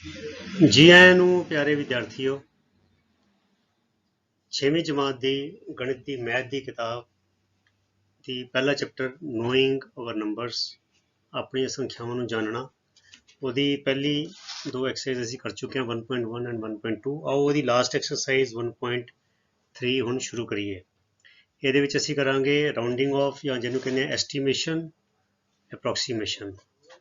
जी आਇਆਂ ਨੂੰ ਪਿਆਰੇ ਵਿਦਿਆਰਥੀਓ 6ਵੀਂ ਜਮਾਤ ਦੀ ਗਣਿਤ ਦੀ ਮੈਥ ਦੀ ਕਿਤਾਬ ਦੀ ਪਹਿਲਾ ਚੈਪਟਰ ਨੋਇੰਗ ਆਵਰ ਨੰਬਰਸ ਆਪਣੀਆਂ ਸੰਖਿਆਵਾਂ ਨੂੰ ਜਾਣਨਾ ਉਹਦੀ ਪਹਿਲੀ ਦੋ ਐਕਸਰਸਾਈਜ਼ ਅਸੀਂ ਕਰ ਚੁੱਕੇ ਹਾਂ 1.1 ਐਂਡ 1.2 ਆਓ ਉਹਦੀ ਲਾਸਟ ਐਕਸਰਸਾਈਜ਼ 1.3 ਹੁਣ ਸ਼ੁਰੂ ਕਰੀਏ। ਇਹਦੇ ਵਿੱਚ ਅਸੀਂ ਕਰਾਂਗੇ ਰਾਉਂਡਿੰਗ ਆਫ ਜਾਂ ਜਿਹਨੂੰ ਕਹਿੰਦੇ ਆ ਐਸਟੀਮੇਸ਼ਨ ਅਪਰੋਕਸੀਮੇਸ਼ਨ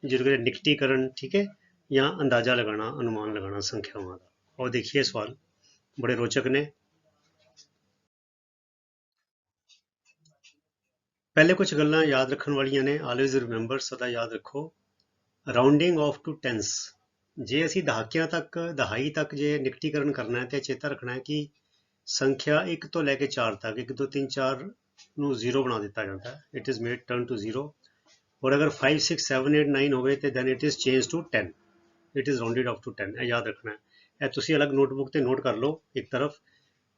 ਜਿਹਨੂੰ ਕਹਿੰਦੇ ਨਿਕਟੀਕਰਨ, ਠੀਕ ਹੈ, ਜਾਂ ਅੰਦਾਜ਼ਾ ਲਗਾਉਣਾ, ਅਨੁਮਾਨ ਲਗਾਉਣਾ ਸੰਖਿਆਵਾਂ ਦਾ। और देखिए सवाल बड़े रोचक ने। पहले कुछ गल्लां याद रखने वालियां ने, ऑलवेज रिमेंबर, सदा याद रखो, राउंडिंग ऑफ टू टेंस। जे असी दहाकियां तक, दहाई तक जे निकटीकरण करना है तो चेता रखना है कि संख्या 1 तो लैके 4 तक 1 2 3 4 ਨੂੰ 0 ਬਣਾ ਦਿੱਤਾ ਜਾਂਦਾ ਹੈ। It is made turn to 0 ਔਰ ਅਗਰ 5 6 7 8 9 ਹੋਵੇ ਤੇ then it is change to 10, it is rounded off to 10। ਇਹ ਯਾਦ ਰੱਖਣਾ ਹੈ। ਇਹ ਤੁਸੀਂ ਅਲੱਗ ਨੋਟਬੁੱਕ ਤੇ ਨੋਟ ਕਰ ਲਓ ਇੱਕ ਤਰਫ,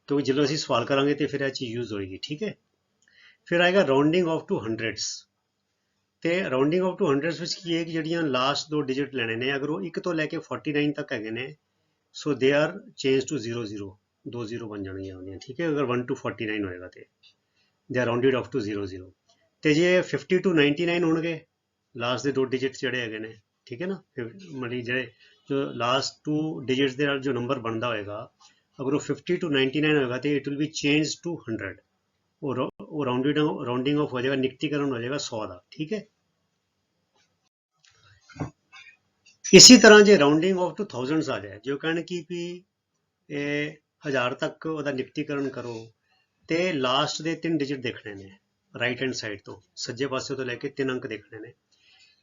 ਕਿਉਂਕਿ ਜਦੋਂ ਅਸੀਂ ਸਵਾਲ ਕਰਾਂਗੇ ਤੇ ਫਿਰ ਇਹ ਚੀਜ਼ ਯੂਜ਼ ਹੋਏਗੀ, ਠੀਕ ਹੈ। ਫਿਰ ਆਏਗਾ ਰਾਉਂਡਿੰਗ ਆਫ ਟੂ ਹੰਡਰਡਸ। ਤੇ ਰਾਉਂਡਿੰਗ ਆਫ ਟੂ ਹੰਡਰਡਸ ਵਿੱਚ ਕੀ ਹੈ ਕਿ ਜਿਹੜੀਆਂ ਲਾਸਟ ਦੋ ਡਿਜਿਟ ਲੈਣੇ ਨੇ, ਅਗਰ ਉਹ 1 ਤੋਂ ਲੈ ਕੇ 49 ਤੱਕ ਹੈਗੇ ਨੇ, ਸੋ ਦੇ ਆਰ ਚੇਂਜ ਟੂ 0 0, 2 0 ਬਣ ਜਾਣਗੀਆਂ ਉਹਦੀਆਂ, ਠੀਕ ਹੈ। ਅਗਰ 1 to 49 ਹੋਏਗਾ ਤੇ ਦੇ ਆਰ ਰਾਉਂਡਡ ਆਫ ਟੂ 0 0। ਤੇ ਜੇ 50 to 99 ਹੋਣਗੇ, ਲਾਸਟ ਦੇ ਦੋ ਡਿਜਿਟ ਜਿਹੜੇ ਹੈਗੇ ਨੇ, ਠੀਕ ਹੈ ਨਾ, ਮਤਲਬ ਜਿਹੜੇ ਜੋ ਲਾਸਟ ਟੂ ਡਿਜਿਟਸ ਦੇ ਨਾਲ ਜੋ ਨੰਬਰ ਬਣਦਾ ਹੋਏਗਾ, ਅਗਰ ਉਹ 50 to 99 ਹੋਏਗਾ ਤੇ it will be change to 100। ਉਹ ਰਾਉਂਡਿੰਗ ਆਫ ਹੋ ਜਾਏਗਾ, ਨਿਕਟੀਕਰਨ ਹੋ ਜਾਏਗਾ 100 ਦਾ, ਠੀਕ ਹੈ। ਇसी तरह ਜੇ ਰਾਉਂਡਿੰਗ ਆਫ ਟੂ ਥਾਊਜ਼ੈਂਡਸ ਆ ਜਾਏ, ਜੋ ਕਹਿਣ ਕਿ ਵੀ ਇਹ 1000 ਤੱਕ ਉਹਦਾ ਨਿਕਟੀਕਰਨ ਕਰੋ ਤੇ ਲਾਸਟ ਦੇ 3 ਡਿਜਿਟ ਦੇਖਣੇ ਨੇ ਰਾਈਟ ਹੈਂਡ ਸਾਈਡ ਤੋਂ, ਸੱਜੇ ਪਾਸੇ ਤੋਂ ਲੈ ਕੇ 3 ਅੰਕ ਦੇਖਣੇ ਨੇ।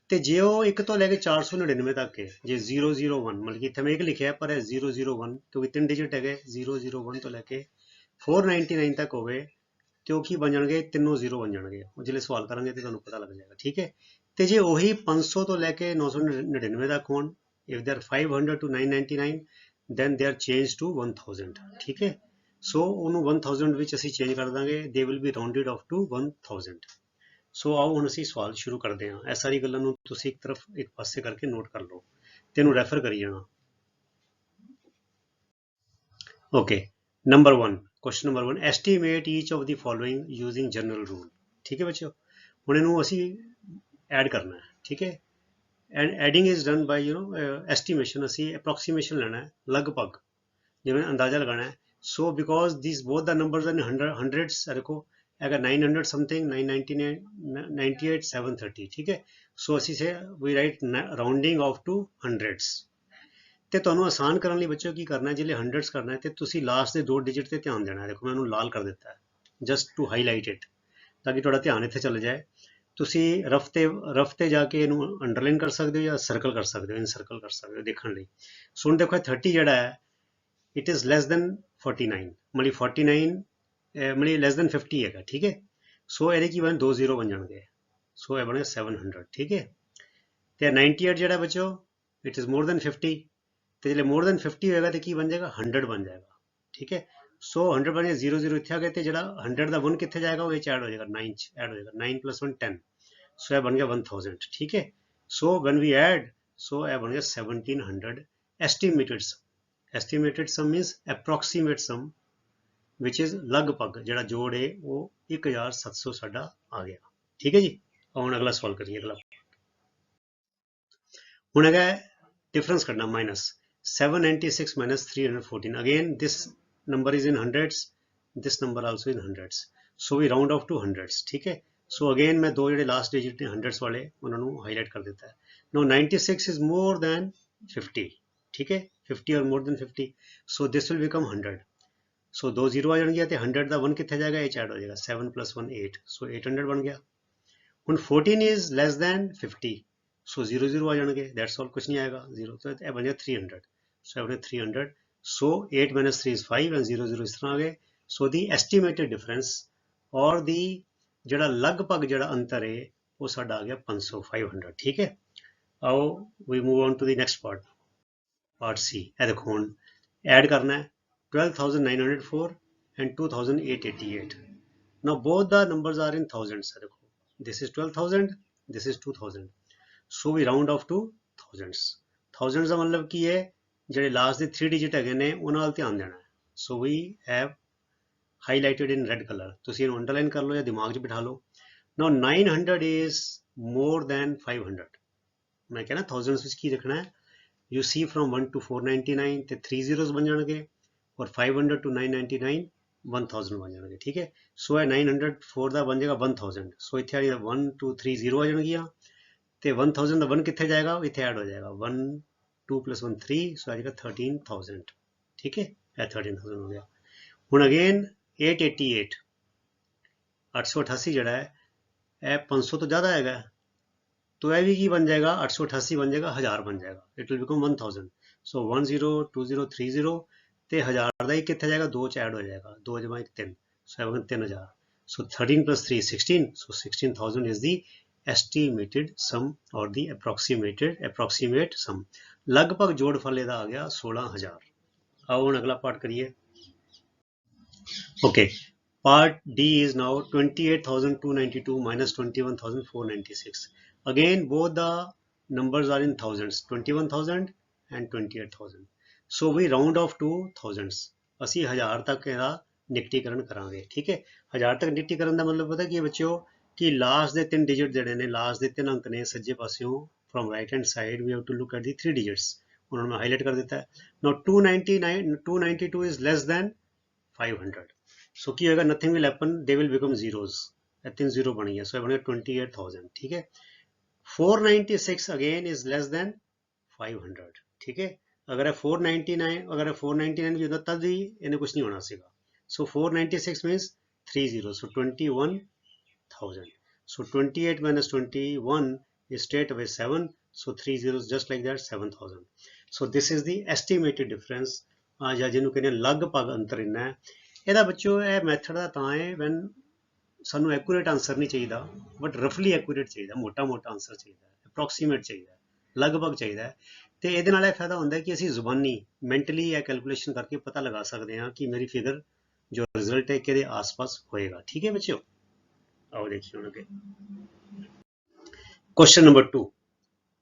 ਤੇ ਜੇ ਉਹ 1 ਤੋਂ ਲੈ ਕੇ 499 ਤੱਕ ਹੈ, ਜੇ 001, ਮਤਲਬ ਕਿ ਇੱਥੇ ਮੈਂ 1 ਲਿਖਿਆ ਪਰ ਇਹ 001 ਕਿਉਂਕਿ 3 ਡਿਜਿਟ ਹੈਗੇ, 001 ਤੋਂ ਲੈ ਕੇ 499 ਤੱਕ ਹੋਵੇ ਤੇ ਉਹ ਕੀ ਬਣ ਜਾਣਗੇ, ਤਿੰਨੋਂ 0 ਬਣ ਜਾਣਗੇ। ਉਹ ਜਿਹੜੇ ਸਵਾਲ ਕਰਾਂਗੇ ਤੇ ਤੁਹਾਨੂੰ ਪਤਾ ਲੱਗ ਜਾਏਗਾ, ਠੀਕ ਹੈ। ਤੇ ਜੇ ਉਹੀ 500 ਤੋਂ ਲੈ ਕੇ 999 ਤੱਕ ਹੋਣ, if they are 500 to 999 then they are changed to 1000, ਠੀਕ ਹੈ। ਸੋ ਉਹਨੂੰ 1000 ਵਿੱਚ ਅਸੀਂ ਚੇਂਜ ਕਰ ਦਾਂਗੇ, they will be rounded off to 1000। ਸੋ ਆਓ ਹੁਣ ਅਸੀਂ ਸਵਾਲ ਸ਼ੁਰੂ ਕਰਦੇ ਹਾਂ। ਇਹ ਸਾਰੀ ਗੱਲਾਂ ਨੂੰ ਤੁਸੀਂ ਇੱਕ ਤਰਫ ਇੱਕ ਪਾਸੇ ਕਰਕੇ ਨੋਟ ਕਰ ਲਓ ਤੇ ਇਹਨੂੰ ਰੈਫਰ ਕਰੀ ਜਾਣਾ। Okay, number 1, question number 1, estimate each of the following using general rule, ठीक है बच्चों। ਹੁਣ ਇਹਨੂੰ ਅਸੀਂ ਐਡ ਕਰਨਾ ਹੈ, ਠੀਕ ਹੈ। And adding is done by estimation. ਅਸੀਂ ਅਪਰੋਕਸੀਮੇਸ਼ਨ ਲੈਣਾ ਹੈ, ਲਗਭਗ ਜਿਵੇਂ ਅੰਦਾਜ਼ਾ ਲਗਾਉਣਾ ਹੈ। So because this both the numbers are hundreds, ਦੇਖੋ ਹੈਗਾ 900 ਸਮਥਿੰਗ, 999, 98, 730, ਠੀਕ ਹੈ। ਸੋ ਅਸੀਂ ਸੇ ਵੀ ਰਾਈਟ ਰਾਉਂਡਿੰਗ ਆਫ ਟੂ ਹੰਡਰਡਸ। ਤੇ ਤੁਹਾਨੂੰ ਆਸਾਨ ਕਰਨ ਲਈ ਬੱਚਿਓ ਕੀ ਕਰਨਾ ਹੈ, ਜਿਹੜੇ ਹੰਡਰਡਸ ਕਰਨਾ ਹੈ ਤੇ ਤੁਸੀਂ ਲਾਸਟ ਦੇ ਦੋ ਡਿਜਿਟ ਤੇ ਧਿਆਨ ਦੇਣਾ ਹੈ। ਦੇਖੋ ਮੈਂ ਇਹਨੂੰ ਲਾਲ ਕਰ ਦਿੱਤਾ ਹੈ ਜਸਟ ਟੂ ਹਾਈਲਾਈਟ ਇਟ, ਤਾਂ ਕਿ ਤੁਹਾਡਾ ਧਿਆਨ ਇੱਥੇ ਚਲੇ ਜਾਏ। ਤੁਸੀਂ ਰਫ ਤੇ ਜਾ ਕੇ ਇਹਨੂੰ ਅੰਡਰਲਾਈਨ ਕਰ ਸਕਦੇ ਹੋ ਜਾਂ ਸਰਕਲ ਕਰ ਸਕਦੇ ਹੋ, ਇਨਸਰਕਲ ਕਰ ਸਕਦੇ ਹੋ ਦੇਖਣ ਲਈ। ਸੋ ਹੁਣ ਦੇਖੋ 30 ਜਿਹੜਾ ਹੈ ਇਟ ਇਜ਼ ਲੈਸ ਦੈਨ 49, ਮਤਲਬ 49 ਮਤਲਬ ਲੈਸ ਦੈਨ 50 ਹੈਗਾ, ਠੀਕ ਹੈ। ਸੋ ਇਹਦੇ ਕੀ ਬਣ 2 0 ਬਣ ਜਾਣਗੇ, ਸੋ ਇਹ ਬਣੇਗਾ 700, ਠੀਕ ਹੈ। ਤੇ 98 ਜਿਹੜਾ ਬੱਚੋ ਇਟ ਇਜ਼ ਮੋਰ ਦੈਨ 50, ਤੇ ਜਿਹੜੇ ਮੋਰ ਦੈਨ 50 ਹੋਏਗਾ ਤੇ ਕੀ ਬਣ ਜਾਏਗਾ 100 ਬਣ ਜਾਏਗਾ, ਠੀਕ ਹੈ। ਸੋ 100 ਬਣ ਜਾਏਗਾ, 0 0 ਇੱਥੇ ਆ ਗਿਆ ਤੇ ਜਿਹੜਾ 100 ਦਾ 1 ਕਿੱਥੇ ਜਾਏਗਾ, ਉਹ ਇਹ ਚ ਐਡ ਹੋ ਜਾਏਗਾ, 9 ਚ ਐਡ ਹੋ ਜਾਏਗਾ, 9 + 1 10, ਸੋ ਇਹ ਬਣ ਗਿਆ 1000, ਠੀਕ ਹੈ। ਸੋ when we add, ਸੋ ਇਹ ਬਣ ਗਿਆ 1700 estimated sum means approximate sum which is ਲਗਭਗ ਜਿਹੜਾ ਜੋੜ ਹੈ ਉਹ 1700 ਸਾਡਾ ਆ ਗਿਆ, ਠੀਕ ਹੈ ਜੀ। ਹੁਣ ਅਗਲਾ ਸਵਾਲ ਕਰੀਏ। ਅਗਲਾ ਹੁਣ ਹੈਗਾ डिफरेंस करना, minus 796 minus 314, again this number is in hundreds, this number also in hundreds, so we round off to hundreds, ठीक है। so again मैं दो ਜਿਹੜੇ लास्ट digit ने hundreds वाले ਉਹਨਾਂ ਨੂੰ highlight कर देता है। now 96 is more than 50, ठीक है, 50 or more than 50, so this will become 100, so दो 0 ਆ ਜਾਣਗੇ ਤੇ 100 ਦਾ 1 ਕਿੱਥੇ ਜਾਏਗਾ, ਇਹ ਐਡ ਹੋ ਜਾਏਗਾ, 7 + 1 8, so 800 ਬਣ ਗਿਆ। ਹੁਣ 14 is less than 50, सो 0 0 आ जाएंगे, दैट्स ऑल, कुछ नहीं आएगा 0, तो ये बन जाए 300, सो ये 300, सो 8 - 3 is 5 एंड 0 0 इस तरह आ गए। सो दी एस्टीमेटेड डिफरेंस और दी जड़ा लगभग जड़ा अंतर है वो साडा आ गया 500, 500, ठीक है। आओ we move on to the next part C. ये देखो हुण ऐड करना है 12904 and 2888। Now both the numbers are in thousands, देखो this is 12000, this is 2000, so we round off to thousands. Thousands का मतलब की है ਜਿਹੜੇ ਲਾਸਟ ਦੇ 3 ਡਿਜਿਟ ਹੈਗੇ ਨੇ ਉਹਨਾਂ ਵੱਲ ਧਿਆਨ ਦੇਣਾ। So we have highlighted in red colour, ਤੁਸੀਂ ਇਹਨੂੰ ਅੰਡਰਲਾਈਨ ਕਰ ਲਓ ਜਾਂ ਦਿਮਾਗ 'ਚ ਬਿਠਾ ਲਓ। ਨਾਓ 900 ਇਜ਼ ਮੋਰ ਦੈਨ 500, ਮੈਂ ਕਹਿੰਦਾ ਥਾਊਜ਼ੈਂਡਸ ਵਿੱਚ ਕੀ ਰੱਖਣਾ ਹੈ, ਯੂ ਸੀ ਫਰੋਮ 1 to 499 ਤੇ 3 zeros ਬਣ ਜਾਣਗੇ, ਔਰ 500 to 999 1000 ਬਣ ਜਾਣਗੇ। ਠੀਕ ਹੈ, ਸੋ ਇਹ 900 4 ਦਾ ਬਣ ਜਾਏਗਾ 1000। ਸੋ ਇੱਥੇ ਆ 1 2 3 0 ਆ ਜਾਣਗੀਆਂ, ਤੇ 1000 ਦਾ 1 ਕਿੱਥੇ ਜਾਏਗਾ, ਇੱਥੇ ਐਡ ਹੋ ਜਾਏਗਾ 1 2 + 1 3, ਸੋ ਆ ਜਾਏਗਾ 13000। ਠੀਕ ਹੈ, ਇਹ 13000 ਹੋ ਗਿਆ। ਹੁਣ ਅਗੇਨ 888 888 ਜਿਹੜਾ ਹੈ ਇਹ 500 ਤੋਂ ਜ਼ਿਆਦਾ ਹੈਗਾ, तो यह भी की बन जाएगा 888 बन जाएगा 1000 बन जाएगा, इट विल बिकम 1000। सो 10 20 30 ਤੇ 1000 ਦਾ ਹੀ ਕਿੱਥੇ ਜਾਏਗਾ, 2 ਚ ਐਡ ਹੋ ਜਾਏਗਾ, 2 × 1 3, ਸੋ 3000। ਸੋ 13 + 3 16, ਸੋ 16000 is the estimated sum or the approximate sum। ਲਗਭਗ ਜੋੜਫਲ ਇਹਦਾ ਆ ਗਿਆ 16000। ਆਓ ਹੁਣ ਅਗਲਾ ਪਾਰਟ ਕਰੀਏ। Okay, part D is now 28,292 minus 21,496। Again both the numbers are in thousands, 21,000 and 28,000। So we round off to thousands। ਅਸੀਂ 1000 ਤੱਕ ਇਹਦਾ ਨਿਕਟੀਕਰਨ ਕਰਾਂਗੇ। ਠੀਕ ਹੈ, 1000 ਤੱਕ ਨਿਕਟੀਕਰਨ ਦਾ ਮਤਲਬ ਪਤਾ ਕੀ ਬੱਚਿਓ, ਕਿ ਲਾਸਟ ਦੇ 3 ਡਿਜਿਟ ਜਿਹੜੇ ਨੇ, ਲਾਸਟ ਦੇ 3 ਅੰਕ ਨੇ ਸੱਜੇ ਪਾਸਿਓਂ from right hand side we have to look at the 3 digits। ਉਹਨਾਂ ਨੂੰ ਮੈਂ ਹਾਈਲਾਈਟ ਕਰ ਦਿੱਤਾ ਹੈ। Now 292 is less than 500। ਸੋ ਕੀ ਹੋਏਗਾ, nothing will happen, they will become zeros. ਇਹ 3 0 ਬਣ ਗਿਆ, ਸੋ ਇਹ ਬਣੇਗਾ 28000। ਠੀਕ ਹੈ, 496 ਅਗੇਨ ਇਜ਼ ਲੈਸ ਦੈਨ 500। ਠੀਕ ਹੈ, ਅਗਰ ਇਹ 499 ਵੀ ਹੁੰਦਾ ਤਦ ਵੀ ਇਹਨੇ ਕੁਝ ਨਹੀਂ ਹੋਣਾ ਸੀਗਾ। ਸੋ 496 means 30, so 21000। So 28 minus 21 is straight away 7, so 3 zeros just like that, 7000। so this is the estimated difference, ਜਾਂ ਜਿਹਨੂੰ ਕਹਿੰਦੇ ਲਗਭਗ ਅੰਤਰ ਇੰਨਾ ਹੈ। ਇਹਦਾ ਬੱਚਿਓ ਇਹ ਮੈਥਡ ਦਾ ਤਾਂ ਹੈ ਵੈਨ ਸਾਨੂੰ ਐਕੂਰੇਟ ਆਨਸਰ ਨਹੀਂ ਚਾਹੀਦਾ, ਬਟ ਰਫਲੀ ਐਕੂਰੇਟ ਚਾਹੀਦਾ, ਮੋਟਾ ਮੋਟਾ ਆਨਸਰ ਚਾਹੀਦਾ, ਅਪਰੋਕਸੀਮੇਟ ਚਾਹੀਦਾ, ਲਗਭਗ ਚਾਹੀਦਾ। ਤੇ ਇਹਦੇ ਨਾਲ ਇਹ ਫਾਇਦਾ ਹੁੰਦਾ ਕਿ ਅਸੀਂ ਜ਼ੁਬਾਨੀ ਮੈਂਟਲੀ ਇਹ ਕੈਲਕੂਲੇਸ਼ਨ ਕਰਕੇ ਪਤਾ ਲਗਾ ਸਕਦੇ ਹਾਂ ਕਿ ਮੇਰੀ ਫਿਗਰ ਜੋ ਰਿਜ਼ਲਟ ਹੈ ਕਿਹਦੇ ਆਸ-ਪਾਸ ਹੋਏਗਾ। ਠੀਕ ਹੈ ਬੱਚਿਓ, ਆਓ ਦੇਖੀਏ ਹੁਣ ਅੱਗੇ ਕੁਐਸਚਨ ਨੰਬਰ 2।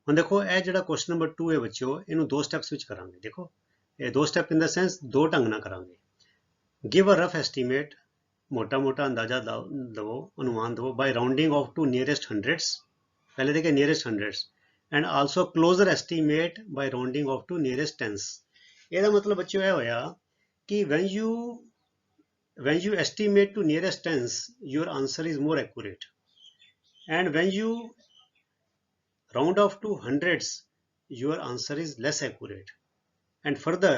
ਹੁਣ ਦੇਖੋ ਇਹ ਜਿਹੜਾ ਕੁਐਸਚਨ ਨੰਬਰ 2 ਹੈ ਬੱਚਿਓ, ਇਹਨੂੰ 2 ਸਟੈਪਸ ਵਿੱਚ ਕਰਾਂਗੇ। ਦੇਖੋ ਇਹ 2 ਸਟੈਪ ਇਨ ਦਾ ਸੈਂਸ 2 ਢੰਗ ਨਾਲ ਕਰਾਂਗੇ। ਗਿਵ ਅ ਰਫ ਐਸਟੀਮੇਟ, मोटा मोटा अंदाजा दो, अनुमान दो, by rounding off to nearest hundreds, पहले देखे nearest hundreds, and also closer estimate by rounding off to nearest tens. ਇਹਦਾ ਮਤਲਬ ਬੱਚਿਓ ਇਹ ਹੋਇਆ ਕਿ when you estimate to nearest tens, your answer is more accurate, and when you round off to hundreds, your answer is less accurate, and further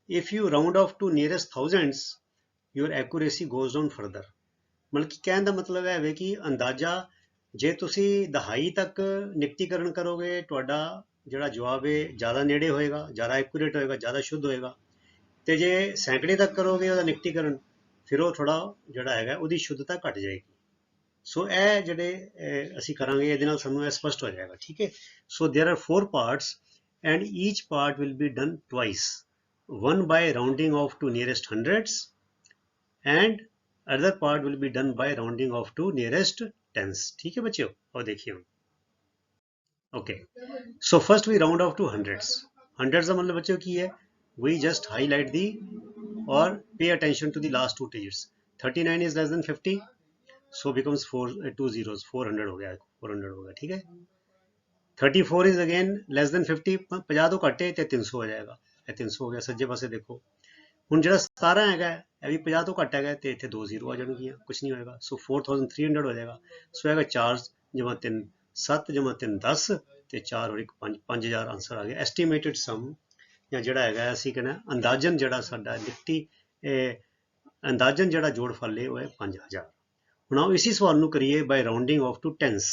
if you round off to nearest thousands, your accuracy goes down further। ਮਤਲਬ ਕਿ ਕਹਿਣ ਦਾ ਮਤਲਬ ਹੈ ਕਿ ਅੰਦਾਜ਼ਾ ਜੇ ਤੁਸੀਂ ਦਹਾਈ ਤੱਕ ਨਿਕਟੀਕਰਨ ਕਰੋਗੇ, ਤੁਹਾਡਾ ਜਿਹੜਾ ਜਵਾਬ ਹੈ ਜ਼ਿਆਦਾ ਨੇੜੇ ਹੋਏਗਾ, ਜ਼ਿਆਦਾ ਐਕੂਰੇਟ ਹੋਏਗਾ, ਜ਼ਿਆਦਾ ਸ਼ੁੱਧ ਹੋਏਗਾ। ਤੇ ਜੇ ਸੈਂਕੜੇ ਤੱਕ ਕਰੋਗੇ ਉਹਦਾ ਨਿਕਟੀਕਰਨ, ਫਿਰ ਉਹ ਥੋੜਾ ਜਿਹੜਾ ਹੈਗਾ ਉਹਦੀ ਸ਼ੁੱਧਤਾ ਘਟ ਜਾਏਗੀ। ਸੋ ਇਹ ਜਿਹੜੇ ਅਸੀਂ ਕਰਾਂਗੇ ਇਹਦੇ ਨਾਲ ਸਾਨੂੰ ਇਹ ਸਪਸ਼ਟ ਹੋ ਜਾਏਗਾ। ਠੀਕ ਹੈ, so there are 4 parts and each part will be done twice, one by rounding off to nearest hundreds and other part will be done by rounding off to nearest tens। ठीक है बच्चों, और देखिए हम okay, so first we round off to hundreds. Hundreds का मतलब बच्चों की है, we just highlight the or pay attention to the last 2 digits। 39 is less than 50, so becomes 2 zeros, 400 हो गया, 400 हो गया। ठीक है, 34 is again less than 50, 50 तो घटे तो 300 हो जाएगा, 300 हो गया। सज्जे पासे देखो ਹੁਣ ਜਿਹੜਾ 17 ਹੈਗਾ ਇਹ ਵੀ 50 ਤੋਂ ਘੱਟ ਹੈਗਾ, ਤੇ ਇੱਥੇ 2 0 ਆ ਜਾਣਗੀਆਂ, ਕੁਝ ਨਹੀਂ ਹੋਏਗਾ। ਸੋ 4300 ਹੋ ਜਾਏਗਾ। ਸੋ ਹੈਗਾ 4 × 3 7 × 3 10 ਤੇ 4 ਔਰ 1 5, 5000 ਆਨਸਰ ਆ ਗਿਆ। ਐਸਟੀਮੇਟਡ ਸਮ ਜਾਂ ਜਿਹੜਾ ਹੈਗਾ ਅਸੀਂ ਕਹਿੰਦੇ ਅੰਦਾਜ਼ਨ ਜਿਹੜਾ ਸਾਡਾ ਨਿਕਟੀ ਅੰਦਾਜ਼ਨ ਜਿਹੜਾ ਜੋੜਫਲ ਹੈ ਉਹ ਹੈ 5000। ਹੁਣ ਆਓ ਇਸੇ ਸਵਾਲ ਨੂੰ ਕਰੀਏ by rounding off to tens.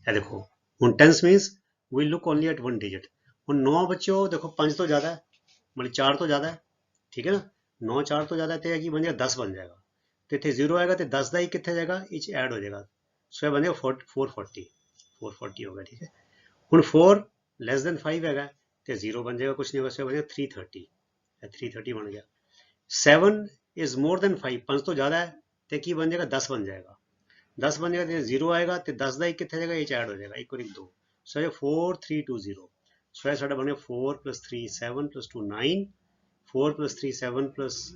ਇਹ ਦੇਖੋ ਹੁਣ tens means we look only at 1 digit. ਹੁਣ 9 ਬੱਚਿਓ ਦੇਖੋ 5 ਤੋਂ ਜ਼ਿਆਦਾ मतलब 4 तो ज़्यादा है, ठीक है ना, 9 4 तो ज़्यादा है, बन जाएगा 10 बन जाएगा, तो इतने 0 आएगा तो 10 का ही कितने जाएगा, इच ऐड हो जाएगा, सो बन जाएगा 440 होगा। ठीक है, हूँ 4 लेस देन 5 है तो 0 बन जाएगा, कुछ नहीं होगा, सो बन जाएगा 330 बन गया। 7 इज मोर देन 5, 5 तो ज़्यादा है तो की बन जाएगा 10 बन जाएगा, 10 बन जाएगा तो 0 आएगा तो 10 का ही कितने जाएगा, इच ऐड हो जाएगा, 1 और 1 2, सो 4320। सो यह साढ़ा बन गया 4 + 3 7 + 2 9, 4 + 3 7 +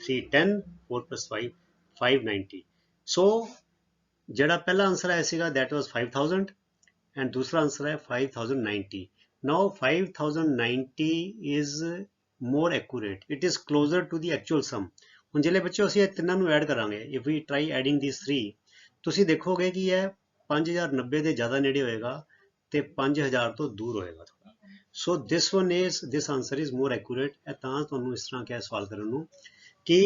3 10, 4 + 5 590। सो ਜਿਹੜਾ ਪਹਿਲਾ ਆਨਸਰ ਆਇਆ ਸੀਗਾ that was 5000 and दूसरा आंसर है 5090। now 5090 is more accurate, it is closer to the actual sum। ਹੁਣ ਜਿਹੜੇ ਬੱਚੇ ਅਸੀਂ ਇਹ ਤਿੰਨਾਂ ਨੂੰ ਐਡ ਕਰਾਂਗੇ, if we try adding these three, ਤੁਸੀਂ ਦੇਖੋਗੇ ਕਿ ਇਹ 5090 ਦੇ ਜ਼ਿਆਦਾ ਨੇੜੇ ਹੋਏਗਾ ਤੇ 5000 ਤੋਂ ਦੂਰ ਹੋਏਗਾ ਥੋੜਾ। so this answer is more accurate। ਇਹ ਤਾਂ ਤੁਹਾਨੂੰ ਇਸ ਤਰ੍ਹਾਂ ਕਿਹਾ ਸਵਾਲ ਕਰਨ ਨੂੰ ਕਿ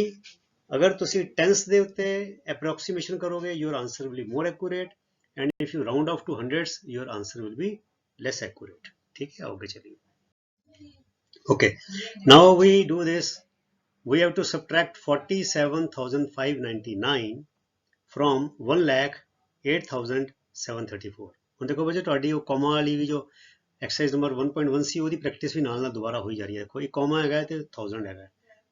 ਅਗਰ ਤੁਸੀਂ ਟੈਂਸ ਦੇ ਉੱਤੇ approximation ਕਰੋਗੇ your answer will be more accurate, and if you round off to hundreds your answer will be less accurate। ठीक है, आगे चलिए। okay, now we do this, we have to subtract 47,599 from 1,08,734। ਹੁਣ ਦੇਖੋ ਬੱਚੇ ਤੁਹਾਡੀ ਉਹ ਕੋਮਾ ਵਾਲੀ ਵੀ ਜੋ ਐਕਸਰਸਾਈਜ਼ ਨੰਬਰ 1.1 ਸੀ ਉਹਦੀ ਪ੍ਰੈਕਟਿਸ ਵੀ ਨਾਲ ਨਾਲ ਦੁਬਾਰਾ ਹੋਈ ਜਾ ਰਹੀ ਹੈ। ਦੇਖੋ ਇੱਕ ਕੋਮਾ ਹੈਗਾ ਤੇ 1000 ਹੈਗਾ,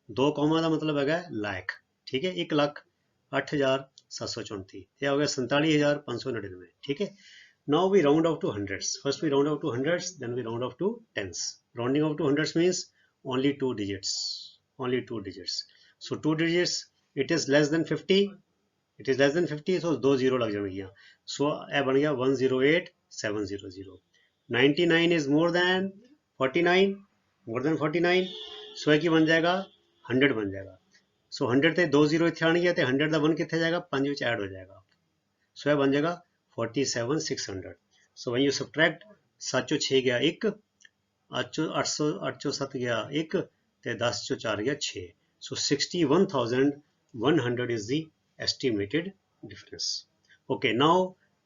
ਦੋ ਕੋਮਾ ਦਾ ਮਤਲਬ ਹੈਗਾ ਲੱਖ। ठीक है, 1,08,734, ये हो गया 47,599। ठीक है, now we round off to hundreds। first we round off to hundreds, then we round off to tens। rounding off to hundreds means only two digits, only two digits। so two digits, it is less than 50, it is less than 50, so दो zero लग जाएंगे। so ये बन गया 108,700। 99 is more than 49, more than 49, so ये की बन जाएगा 100 बन जाएगा। सो 100 ਤੇ 2 ਜ਼ੀਰੋ ਇੱਥੇ ਆਣਗੇ ਤੇ 100 ਦਾ 1 ਕਿੱਥੇ ਜਾਏਗਾ, 5 ਵਿੱਚ ਐਡ ਹੋ ਜਾਏਗਾ। ਸੋ ਇਹ ਬਣ ਜਾਏਗਾ 47,600। ਸੋ when you subtract 7 ਚੋਂ 6 ਗਿਆ 1, 8 ਚੋਂ 7 ਗਿਆ 1 ਤੇ 10 ਚੋਂ 4 ਗਿਆ 6। ਸੋ 61,100 is the estimated difference। okay, now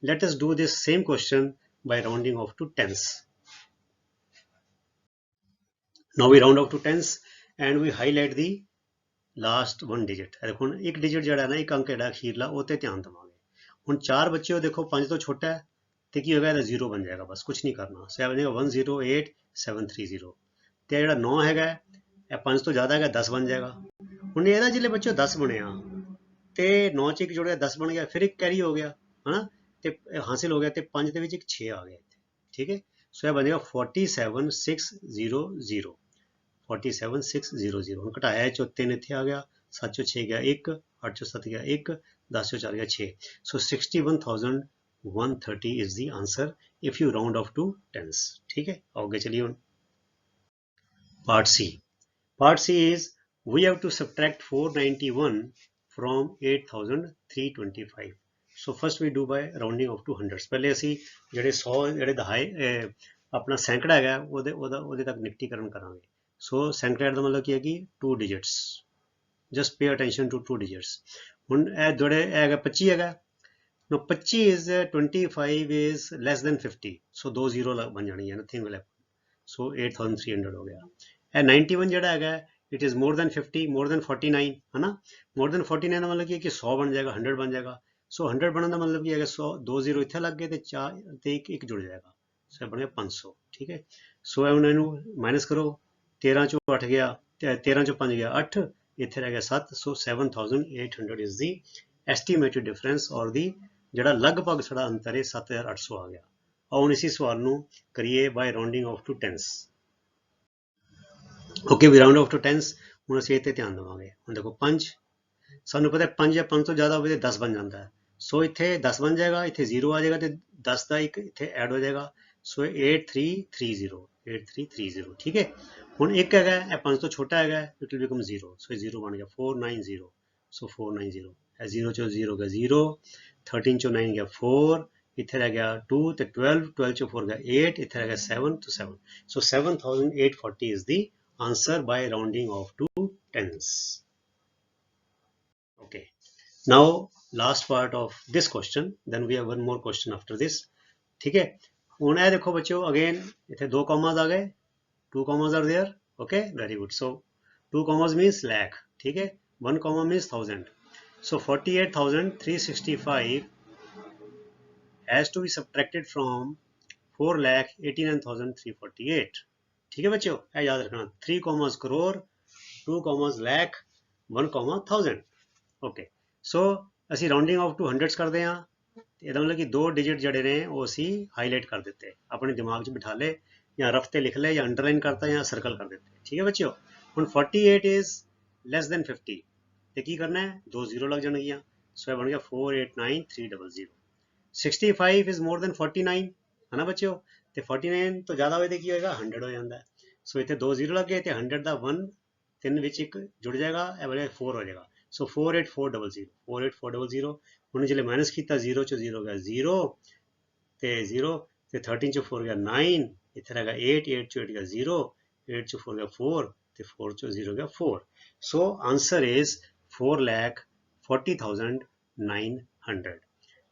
let us do this same question by rounding off to tens। now we round off to tens and we highlight the last 1 digit. ਦੇਖੋ ਹੁਣ ਇੱਕ ਡਿਜਿਟ ਜਿਹੜਾ ਨਾ, ਇੱਕ ਅੰਕ ਜਿਹੜਾ ਅਖੀਰਲਾ ਉਹ ਤੇ ਧਿਆਨ ਦੇਵਾਂਗੇ। ਹੁਣ ਚਾਰ ਬੱਚੇ ਹੋ, ਦੇਖੋ 5 ਤੋਂ ਛੋਟਾ ਹੈ ਤੇ ਕੀ ਹੋਏਗਾ, ਇਹਦਾ 0 ਬਣ ਜਾਏਗਾ, ਬਸ ਕੁਝ ਨਹੀਂ ਕਰਨਾ। ਸੋ ਇਹ ਬਣ ਜਾਏਗਾ 108,730। ਤੇ ਜਿਹੜਾ 9 ਹੈਗਾ ਇਹ 5 ਤੋਂ ਜ਼ਿਆਦਾ ਹੈਗਾ, 10 ਬਣ ਜਾਏਗਾ। ਹੁਣ ਇਹਦਾ ਜਿਹੜੇ ਬੱਚੇ 10 ਬਣਿਆ ਤੇ 9 ਚ ਇੱਕ ਜੁੜ ਗਿਆ 10 ਬਣ ਗਿਆ, ਫਿਰ ਇੱਕ ਕੈਰੀ ਹੋ ਗਿਆ ਹਨਾ ਤੇ ਹਾਸਿਲ ਹੋ ਗਿਆ ਤੇ 5 ਦੇ ਵਿੱਚ ਇੱਕ 6 ਆ ਗਿਆ ਇੱਥੇ। ਠੀਕ ਹੈ, ਸੋ ਇਹ ਬਣ ਜਾਏਗਾ 47,600। 47,600। ਹੁਣ ਘਟਾਇਆ ਚੋਂ 3 ਇੱਥੇ ਆ ਗਿਆ, 7 ਚੋਂ 6 ਗਿਆ 1, 8 ਚੋਂ 7 ਗਿਆ 1, 10 ਚੋਂ 4 ਗਿਆ 6। ਸੋ 61,130 is the answer if you round off to tens। ठीक है, आगे चलिए ਹੁਣ part C। part C is we have to subtract 491 from 8,325। so first we do by rounding off to hundreds। ਪਹਿਲੇ ਅਸੀਂ ਜਿਹੜੇ 100 ਜਿਹੜੇ ਦਹਾਈ ਆਪਣਾ ਸੈਂਕੜਾ ਹੈਗਾ ਉਹਦੇ ਤੱਕ ਨਿਕਟੀਕਰਨ ਕਰਾਂਗੇ। ਸੋ ਸੈਂਕੜਾ ਦਾ ਮਤਲਬ ਕੀ ਹੈ ਕਿ 2 digits। just pay attention to 2 digits। ਹੁਣ ਇਹ ਜਿਹੜੇ ਹੈਗਾ 25 ਹੈਗਾ, now 25 is 25 is less than 50, so 2 zero ਬਣ ਜਾਣੀ ਹੈ, nothing will happen। so 8,300 ਹੋ ਗਿਆ। ਇਹ 91 ਜਿਹੜਾ ਹੈਗਾ it is more than 50, more than 49 ਹੈ ਨਾ। more than 49 ਦਾ ਮਤਲਬ ਕੀ ਹੈ ਕਿ 100 ਬਣ ਜਾਏਗਾ, 100 ਬਣ ਜਾਏਗਾ। ਸੋ 100 ਬਣਨ ਦਾ ਮਤਲਬ ਕੀ ਹੈਗਾ, 100 2 ਜ਼ੀਰੋ ਇੱਥੇ ਲੱਗ ਗਏ ਤੇ 4 ਤੇ ਇੱਕ ਜੁੜ ਜਾਏਗਾ, ਸੋ ਇਹ ਬਣੇਗਾ 500। ਠੀਕ ਹੈ, ਸੋ ਹੁਣ ਇਹਨੂੰ ਮਾਈਨਸ ਕਰੋ, 13 ਚੋਂ 8 ਗਿਆ, 13 ਚੋਂ 5 ਗਿਆ 8, ਇੱਥੇ ਰਹਿ ਗਿਆ 7। ਸੋ 7,800 is the estimated difference, ਔਰ ਦੀ ਜਿਹੜਾ ਲਗਭਗ ਸਾਡਾ ਅੰਤਰ ਹੈ 7,800 ਆ ਗਿਆ। ਆਓ ਹੁਣ ਇਸੇ ਸਵਾਲ ਨੂੰ ਕਰੀਏ by rounding off to tens। okay, we round off to tens। ਹੁਣ ਅਸੀਂ ਇੱਥੇ ਧਿਆਨ ਦੇਵਾਂਗੇ। ਹੁਣ ਦੇਖੋ 5, ਸਾਨੂੰ ਪਤਾ 5 ਜਾਂ 5 ਤੋਂ ਜ਼ਿਆਦਾ ਹੋਵੇ ਤੇ 10 ਬਣ ਜਾਂਦਾ ਹੈ। ਸੋ ਇੱਥੇ 10 ਬਣ ਜਾਏਗਾ, ਇੱਥੇ 0 ਆ ਜਾਏਗਾ ਤੇ 10 ਦਾ ਇੱਕ ਇੱਥੇ ਐਡ ਹੋ ਜਾਏਗਾ। ਸੋ 8330, 8330। ਠੀਕ ਹੈ, ਹੁਣ ਇੱਕ ਹੈਗਾ ਇਹ 5 ਤੋਂ ਛੋਟਾ ਹੈਗਾ, ਇਟ ਵਿਲ ਬਿਕਮ 0। ਸੋ 0 ਬਣ ਗਿਆ 490। ਸੋ 490, ਇਹ 0 ਚੋਂ 0 ਗਿਆ 0, 13 ਚੋਂ 9 ਗਿਆ 4, ਇੱਥੇ ਰਹਿ ਗਿਆ 2 ਤੇ 12 ਚੋਂ 4 ਗਿਆ 8, ਇੱਥੇ ਰਹਿ ਗਿਆ 7 ਤੋਂ 7। ਸੋ 7,840 is the answer by rounding off to tens। okay, now last part of this question, then we have one more question after this। ठीक है, ਹੁਣ ਇਹ ਦੇਖੋ ਬੱਚਿਓ ਅਗੇਨ ਇੱਥੇ ਦੋ ਕੌਮਾਸ ਆ ਗਏ, 2 commas are there। okay, very good। so 2 commas means lakh। ठीक है, 1 comma means 1000। so 48,365 has to be subtracted from 4,89,348। ठीक है बच्चों, ਇਹ याद रखना, 3 commas crore, 2 commas lakh, 1 comma 1000। okay, so ਅਸੀਂ rounding off to hundreds ਕਰਦੇ ਹਾਂ। ਇਹਦਾ ਮਤਲਬ ਕਿ 2 ਡਿਜਿਟ ਜਿਹੜੇ ਨੇ ਉਹ ਅਸੀਂ ਹਾਈਲਾਈਟ ਕਰ ਦਿੱਤੇ, ਆਪਣੇ ਦਿਮਾਗ 'ਚ ਬਿਠਾ ਲਏ या रफ ते लिख ले या अंडरलाइन करता या सर्कल कर देते। ठीक है बच्चों, हुण 48 इज लैस दैन 50 तो की करना है, 2 0 लग जाएगी, सो यह बन गया 489300। 65 इज मोर दैन 49 है ना बच्चों, तो 49 तो ज़्यादा होए तो की होएगा 100 हो जाता है। सो इतने 2 0 लग गए तो 100 का 1 3 विच एक जुड़ जाएगा, यह बने 4 हो जाएगा। सो 48400 48400। हमने जो माइनस किया 0 चो 0 गया 0 तो 0 तो 13 चो 4 गया 9, इतना रहेगा 8 8 चो 8 गया 0, 8 चो 4 गया 4 तो 4 चो 0 गया 4। So answer is 4,40,900।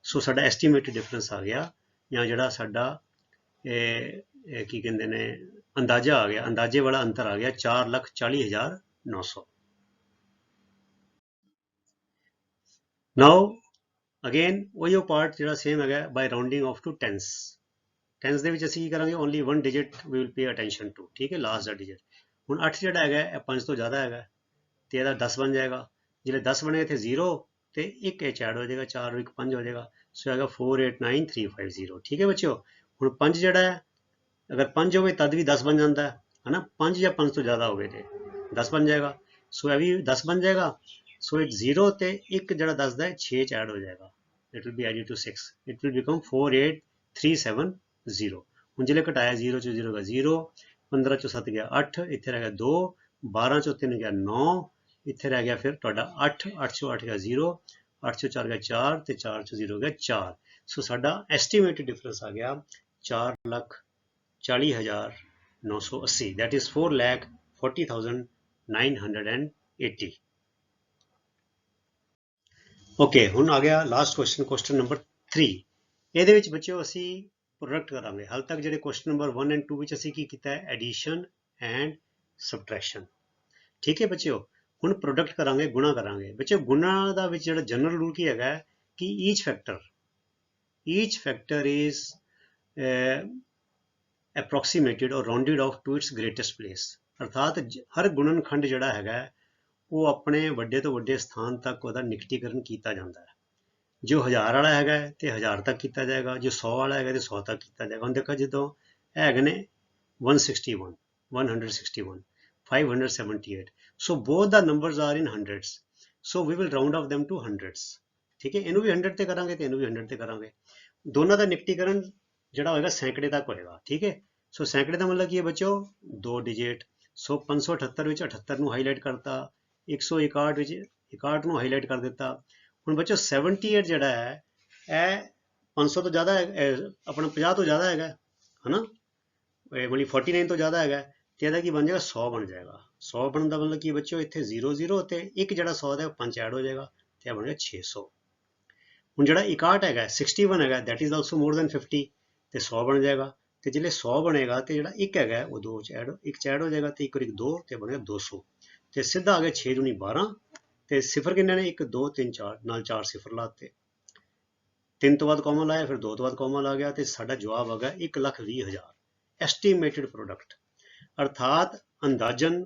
सो साडा एस्टीमेटेड डिफरेंस आ गया, या जिहड़ा साडा की कहते ने अंदाजा आ गया, अंदाजे वाला अंतर आ गया 4,40,900। नाउ अगेन वही पार्ट जो सेम है by rounding off to tens. Tens ਦੇ ਵਿੱਚ ਅਸੀਂ ਕੀ ਕਰਾਂਗੇ, only 1 digit we will pay attention to. ਠੀਕ ਹੈ, ਲਾਸਟ ਦਾ ਡਿਜਿਟ। ਹੁਣ 8 ਜਿਹੜਾ ਹੈਗਾ ਇਹ 5 ਤੋਂ ਜ਼ਿਆਦਾ ਹੈਗਾ ਤੇ ਇਹਦਾ 10 ਬਣ ਜਾਏਗਾ। ਜਿਹੜੇ 10 ਬਣੇ ਇੱਥੇ 0 ਤੇ 1 ਇਹ ਐਡ ਹੋ ਜਾਏਗਾ, 4 1 5 ਹੋ ਜਾਏਗਾ। ਸੋ ਹੈਗਾ 489350। ਠੀਕ ਹੈ ਬੱਚਿਓ, ਹੁਣ 5 ਜਿਹੜਾ ਹੈ अगर 5 ਹੋਵੇ ਤਦ ਵੀ 10 ਬਣ ਜਾਂਦਾ ਹੈ ਨਾ, 5 ਜਾਂ 5 ਤੋਂ ਜ਼ਿਆਦਾ ਹੋਵੇ ਤੇ 10 ਬਣ ਜਾਏਗਾ। ਸੋ ਇਹ ਵੀ 10 ਬਣ ਜਾਏਗਾ। ਸੋ ਇਹ 0 ਤੇ 1 ਜਿਹੜਾ ਦੱਸਦਾ ਹੈ 6 ਚ ਐਡ ਹੋ ਜਾਏਗਾ। It will be added to 6, it will become 48370। ਹੁਣ ਜਿਹੜੇ ਘਟਾਇਆ 0 ਚੋਂ 0 ਗਿਆ 0, 15 ਚੋਂ 7 ਗਿਆ 8, ਇੱਥੇ ਰਹਿ ਗਿਆ 2, 12 ਚੋਂ 3 ਗਿਆ 9, ਇੱਥੇ ਰਹਿ ਗਿਆ ਫਿਰ ਤੁਹਾਡਾ 8, 8 ਚੋਂ 8 ਗਿਆ 0, 8 ਚੋਂ 4 ਗਿਆ 4 ਤੇ 4 ਚੋਂ 0 ਗਿਆ 4। ਸੋ ਸਾਡਾ ਐਸਟੀਮੇਟਡ ਡਿਫਰੈਂਸ ਆ ਗਿਆ 4,40,980, that is 4,40,980। ਓਕੇ, ਹੁਣ ਆ ਗਿਆ ਲਾਸਟ ਕੁਐਸਚਨ, ਕੁਐਸਚਨ ਨੰਬਰ 3। ਇਹਦੇ ਵਿੱਚ ਬੱਚਿਓ ਅਸੀਂ ਪ੍ਰੋਡਕਟ ਕਰਾਂਗੇ। ਹਾਲ ਤੱਕ ਜਿਹੜੇ ਕੁਐਸਚਨ ਨੰਬਰ 1 ਐਂਡ 2 ਵਿੱਚ ਅਸੀਂ ਕੀ ਕੀਤਾ ਹੈ, ਐਡੀਸ਼ਨ ਐਂਡ ਸਬਟ੍ਰੈਕਸ਼ਨ। ਠੀਕ ਹੈ ਬੱਚਿਓ, ਹੁਣ ਪ੍ਰੋਡਕਟ ਕਰਾਂਗੇ, ਗੁਣਾ ਕਰਾਂਗੇ। ਬੱਚਿਓ ਗੁਣਾ ਦਾ ਵਿੱਚ ਜਿਹੜਾ ਜਨਰਲ ਰੂਲ ਕੀ ਹੈਗਾ ਕਿ each factor is approximated or rounded off to its greatest place। ਅਰਥਾਤ ਹਰ ਗੁਣਨਖੰਡ ਜਿਹੜਾ ਹੈਗਾ ਉਹ ਆਪਣੇ ਵੱਡੇ ਤੋਂ ਵੱਡੇ ਸਥਾਨ ਤੱਕ ਉਹਦਾ ਨਿਕਟੀਕਰਨ ਕੀਤਾ ਜਾਂਦਾ ਹੈ। ਜੋ 1000 ਵਾਲਾ ਹੈਗਾ ਤੇ 1000 ਤੱਕ ਕੀਤਾ ਜਾਏਗਾ, ਜੋ 100 ਵਾਲਾ ਹੈਗਾ ਤੇ 100 ਤੱਕ ਕੀਤਾ ਜਾਏਗਾ। ਹੁਣ ਦੇਖੋ ਜਦੋਂ ਇਹ ਹੈਗੇ ਨੇ 161 161 578, so both the numbers are in hundreds, so we will round off them to hundreds। ਠੀਕ ਹੈ, ਇਹਨੂੰ ਵੀ 100 ਤੇ ਕਰਾਂਗੇ ਤੇ ਇਹਨੂੰ ਵੀ 100 ਤੇ ਕਰਾਂਗੇ। ਦੋਨਾਂ ਦਾ ਨਿਕਟੀਕਰਨ ਜਿਹੜਾ ਹੋਏਗਾ ਸੈਂਕੜੇ ਤੱਕ ਹੋਏਗਾ। ਠੀਕ ਹੈ, ਸੋ ਸੈਂਕੜੇ ਦਾ ਮਤਲਬ ਕੀ ਹੈ ਬੱਚੋ, 2 ਡਿਜਿਟ। ਸੋ 578 ਵਿੱਚ 78 ਨੂੰ ਹਾਈਲਾਈਟ ਕਰਤਾ, 161 ਵਿੱਚ 61 ਨੂੰ ਹਾਈਲਾਈਟ ਕਰ ਦਿੱਤਾ। ਹੁਣ ਬੱਚੋ 78 ਜਿਹੜਾ ਹੈ ਇਹ 500 ਤੋਂ ਜ਼ਿਆਦਾ ਹੈ, ਆਪਣਾ 50 ਤੋਂ ਜ਼ਿਆਦਾ ਹੈਗਾ ਹੈ ਨਾ, ਮਤਲਬ 49 ਤੋਂ ਜ਼ਿਆਦਾ ਹੈਗਾ ਤੇ ਇਹਦਾ ਕੀ ਬਣ ਜਾਏਗਾ, 100 ਬਣ ਜਾਏਗਾ। 100 ਬਣਨ ਦਾ ਮਤਲਬ ਕੀ ਬੱਚੋ, ਇੱਥੇ 0 0 ਤੇ ਇੱਕ ਜਿਹੜਾ 100 ਦਾ 5 ਐਡ ਹੋ ਜਾਏਗਾ ਤੇ ਇਹ ਬਣ ਗਿਆ 600। ਹੁਣ ਜਿਹੜਾ 61 ਹੈਗਾ 61 ਹੈਗਾ, that is also more than 50 ਤੇ 100 ਬਣ ਜਾਏਗਾ। ਤੇ ਜਿਹੜੇ 100 ਬਣੇਗਾ ਤੇ ਜਿਹੜਾ 1 ਹੈਗਾ ਉਹ 2 ਚ ਐਡ, 1 ਚ ਐਡ ਹੋ ਜਾਏਗਾ ਤੇ 1 ਔਰ 1 2 ਤੇ ਬਣੇਗਾ 200। ਤੇ ਸਿੱਧਾ ਆ ਗਿਆ 6 ਦੂਣੀ 12 ਤੇ ਸਿਫਰ ਕਿੰਨੇ ਨੇ, 1 2 3 4 ਨਾਲ 4 ਸਿਫਰ ਲਾਤੇ, 3 ਤੋਂ ਬਾਅਦ ਕਾਮਾ ਲਾਇਆ, ਫਿਰ 2 ਤੋਂ ਬਾਅਦ ਕਾਮਾ ਲਾ ਗਿਆ ਤੇ ਸਾਡਾ ਜਵਾਬ ਆ ਗਿਆ 1,20,000। ਐਸਟੀਮੇਟਡ ਪ੍ਰੋਡਕਟ ਅਰਥਾਤ ਅੰਦਾਜ਼ਨ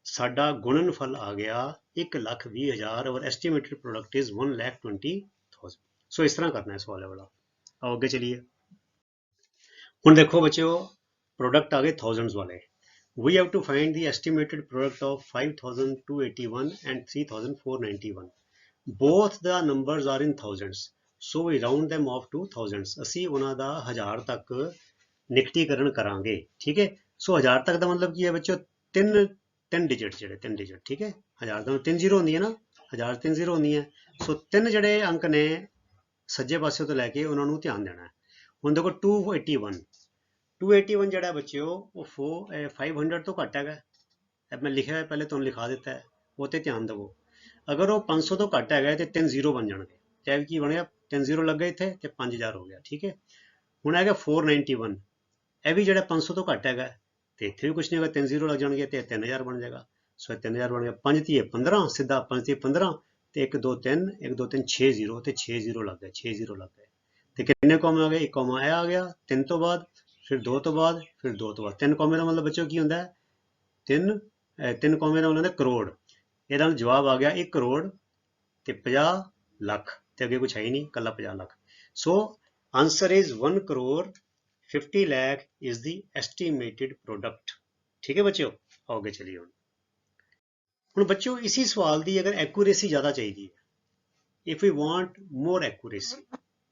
ਸਾਡਾ ਗੁਣਨਫਲ ਆ ਗਿਆ 1,20,000 ਔਰ ਐਸਟੀਮੇਟਡ ਪ੍ਰੋਡਕਟ ਇਜ਼ 1,20,000। ਸੋ ਇਸ ਤਰ੍ਹਾਂ ਕਰਨਾ ਹੈ ਸਵਾਲ ਵਾਲਾ। ਆਓ ਅੱਗੇ ਚਲੀਏ। ਹੁਣ ਦੇਖੋ ਬੱਚਿਓ ਪ੍ਰੋਡਕਟ ਆ ਗਏ ਥਾਊਜ਼ੈਂਡਸ ਵਾਲੇ। We have to find the estimated product of 5,281 and 3,491. Both the numbers are in thousands, so we round them off to thousands। ਅਸੀਂ ਉਹਨਾਂ ਦਾ 1000 ਤੱਕ ਨਿਕਟੀਕਰਨ ਕਰਾਂਗੇ। ਠੀਕ ਹੈ, ਸੋ 1000 ਤੱਕ ਦਾ ਮਤਲਬ ਕੀ ਹੈ ਬੱਚਿਓ, ਤਿੰਨ ਡਿਜਿਟ ਜਿਹੜੇ 3 ਡਿਜਿਟ। ਠੀਕ ਹੈ, 1000 ਦਾ 3 0 ਹੁੰਦੀ ਹੈ ਨਾ, 1000 3 0 ਹੁੰਦੀ ਹੈ। ਸੋ 3 ਜਿਹੜੇ ਅੰਕ ਨੇ ਸੱਜੇ ਪਾਸੇ ਤੋਂ ਲੈ ਕੇ ਉਹਨਾਂ ਨੂੰ ਧਿਆਨ ਦੇਣਾ ਹੈ। ਹੁਣ ਦੇਖੋ 281 ਜਿਹੜਾ ਬੱਚਿਓ ਉਹ 500 ਤੋਂ ਘੱਟ ਹੈਗਾ। ਮੈਂ ਲਿਖਿਆ ਹੈ ਪਹਿਲੇ, ਤੁਹਾਨੂੰ ਲਿਖਾ ਦਿੱਤਾ ਹੈ, ਉਹ ਤੇ ਧਿਆਨ ਦੇਵੋ। ਅਗਰ ਉਹ 500 ਤੋਂ ਘੱਟ ਹੈਗਾ ਤੇ 3 0 ਬਣ ਜਾਣਗੇ ਤੇ ਕੀ ਬਣਿਆ, 3 0 ਲੱਗ ਗਏ ਇੱਥੇ ਤੇ 5000 ਹੋ ਗਿਆ। ਠੀਕ ਹੈ, ਹੁਣ ਹੈਗਾ 491, ਇਹ ਵੀ ਜਿਹੜਾ 500 ਤੋਂ ਘੱਟ ਹੈਗਾ ਤੇ ਇੱਥੇ ਵੀ ਕੁਛ ਨਹੀਂ ਹੋਗਾ, 3 0 ਲੱਗ ਜਾਣਗੇ ਤੇ 3000 ਬਣ ਜਾਏਗਾ। ਸੋ 3000 ਬਣ ਗਿਆ, 5 3 15 ਸਿੱਧਾ 5 3 15 ਤੇ 1 2 3 1 2 3 6 0 ਤੇ 6 0 ਲੱਗ ਗਏ, 6 0 ਲੱਗ ਗਏ ਤੇ ਕਿੰਨੇ ਕੌਮੇ ਆ ਗਏ, 1 ਕੌਮਾ ਇਹ ਆ ਗਿਆ 3 ਤੋਂ ਬਾਅਦ, ਫਿਰ 2 ਤੋਂ ਬਾਅਦ, ਫਿਰ 2 ਤੋਂ ਬਾਅਦ। 3 ਕੌਮੇ ਦਾ ਮਤਲਬ ਬੱਚੋ ਕੀ ਹੁੰਦਾ ਹੈ, 3 ਕੌਮੇ ਦਾ ਮਤਲਬ ਹੁੰਦਾ ਕਰੋੜ। ਇਹਦਾ ਜਵਾਬ ਆ ਗਿਆ 1 ਕਰੋੜ ਤੇ 50 ਲੱਖ ਤੇ ਅੱਗੇ ਕੁਛ ਹੈ ਹੀ ਨਹੀਂ, ਕੱਲਾ 50 lakh. So answer is 1 crore 50 lakh is the estimated product. ठीक है बच्चों, आगे चलिए हुण बच्चों इसी सवाल की अगर एक्यूरेसी ज़्यादा चाहिए, if we want more accuracy,